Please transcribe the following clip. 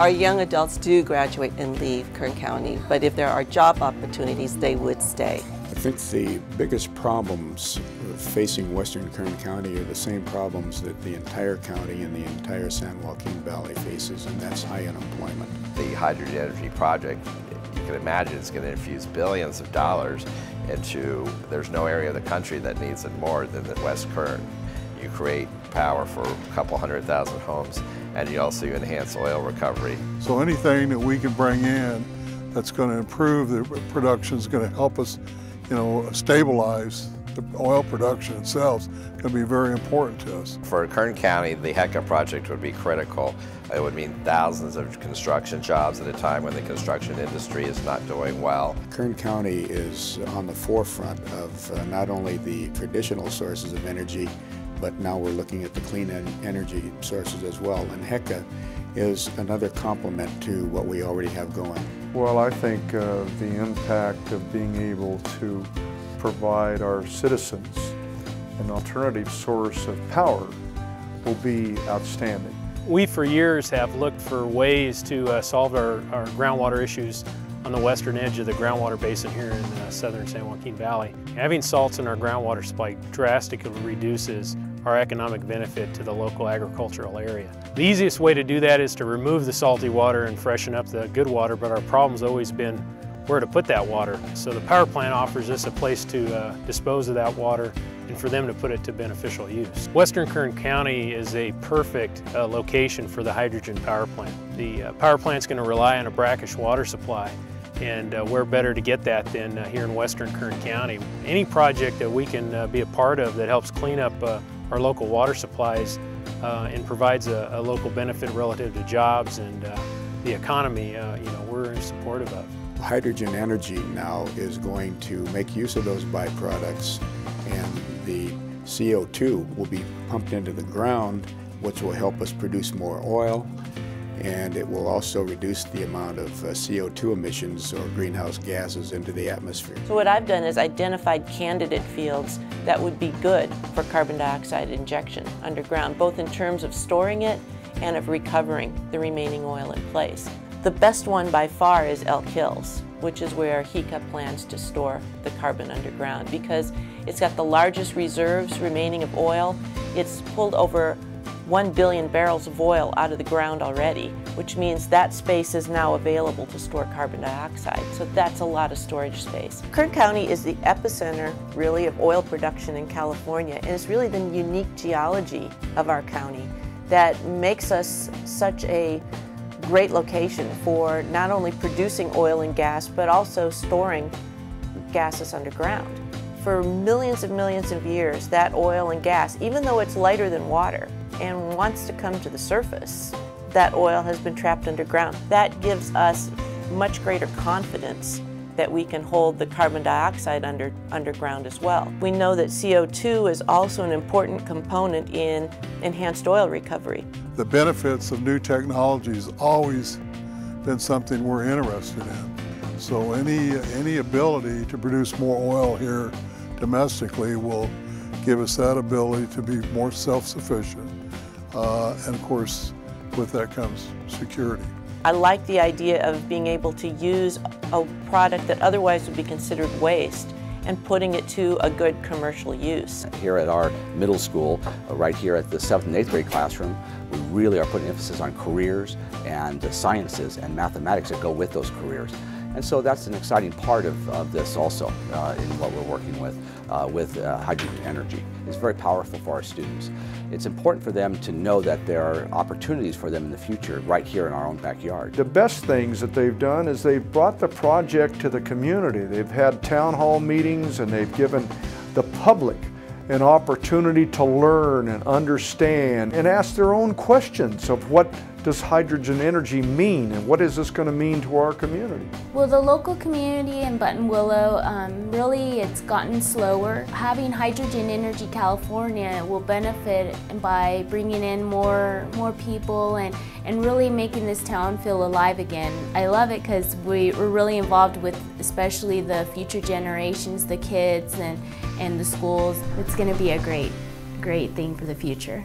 Our young adults do graduate and leave Kern County, but if there are job opportunities, they would stay. I think the biggest problems facing Western Kern County are the same problems that the entire county and the entire San Joaquin Valley faces, and that's high unemployment. The hydrogen energy project, you can imagine it's going to infuse billions of dollars into, there's no area of the country that needs it more than the West Kern. You create power for a couple 100,000 homes, and you also enhance oil recovery. So anything that we can bring in that's going to improve the production is going to help us, stabilize the oil production itself. It's going to be very important to us. For Kern County, the HECA project would be critical. It would mean thousands of construction jobs at a time when the construction industry is not doing well. Kern County is on the forefront of not only the traditional sources of energy, but now we're looking at the clean energy sources as well. And HECA is another complement to what we already have going. Well, I think the impact of being able to provide our citizens an alternative source of power will be outstanding. We for years have looked for ways to solve our groundwater issues on the western edge of the groundwater basin here in southern San Joaquin Valley. Having salts in our groundwater supply drastically reduces our economic benefit to the local agricultural area. The easiest way to do that is to remove the salty water and freshen up the good water, but our problem's always been where to put that water. So the power plant offers us a place to dispose of that water and for them to put it to beneficial use. Western Kern County is a perfect location for the hydrogen power plant. The power plant's going to rely on a brackish water supply, and where better to get that than here in Western Kern County. Any project that we can be a part of that helps clean up our local water supplies and provides a local benefit relative to jobs and the economy, we're supportive of. Hydrogen energy now is going to make use of those byproducts, and the CO2 will be pumped into the ground, which will help us produce more oil, and it will also reduce the amount of CO2 emissions or greenhouse gases into the atmosphere. So what I've done is identified candidate fields that would be good for carbon dioxide injection underground, both in terms of storing it and of recovering the remaining oil in place. The best one by far is Elk Hills, which is where HECA plans to store the carbon underground, because it's got the largest reserves remaining of oil. It's pulled over 1 billion barrels of oil out of the ground already, which means that space is now available to store carbon dioxide. So that's a lot of storage space. Kern County is the epicenter, really, of oil production in California, and it's really the unique geology of our county that makes us such a great location for not only producing oil and gas, but also storing gases underground. For millions of years, that oil and gas, even though it's lighter than water and wants to come to the surface, that oil has been trapped underground. That gives us much greater confidence that we can hold the carbon dioxide underground as well. We know that CO2 is also an important component in enhanced oil recovery. The benefits of new technology has always been something we're interested in. So any ability to produce more oil here domestically will give us that ability to be more self-sufficient. And of course, with that comes security. I like the idea of being able to use a product that otherwise would be considered waste and putting it to a good commercial use. Here at our middle school, right here at the 7th and 8th grade classroom, we really are putting emphasis on careers and the sciences and mathematics that go with those careers. And so that's an exciting part of this also in what we're working with hydrogen energy. It's very powerful for our students. It's important for them to know that there are opportunities for them in the future right here in our own backyard. The best things that they've done is they've brought the project to the community. They've had town hall meetings and they've given the public an opportunity to learn and understand and ask their own questions of what does hydrogen energy mean and what is this going to mean to our community? Well, the local community in Buttonwillow, really it's gotten slower. Having Hydrogen Energy California will benefit by bringing in more people and really making this town feel alive again. I love it because we're really involved with especially the future generations, the kids and the schools. It's going to be a great thing for the future.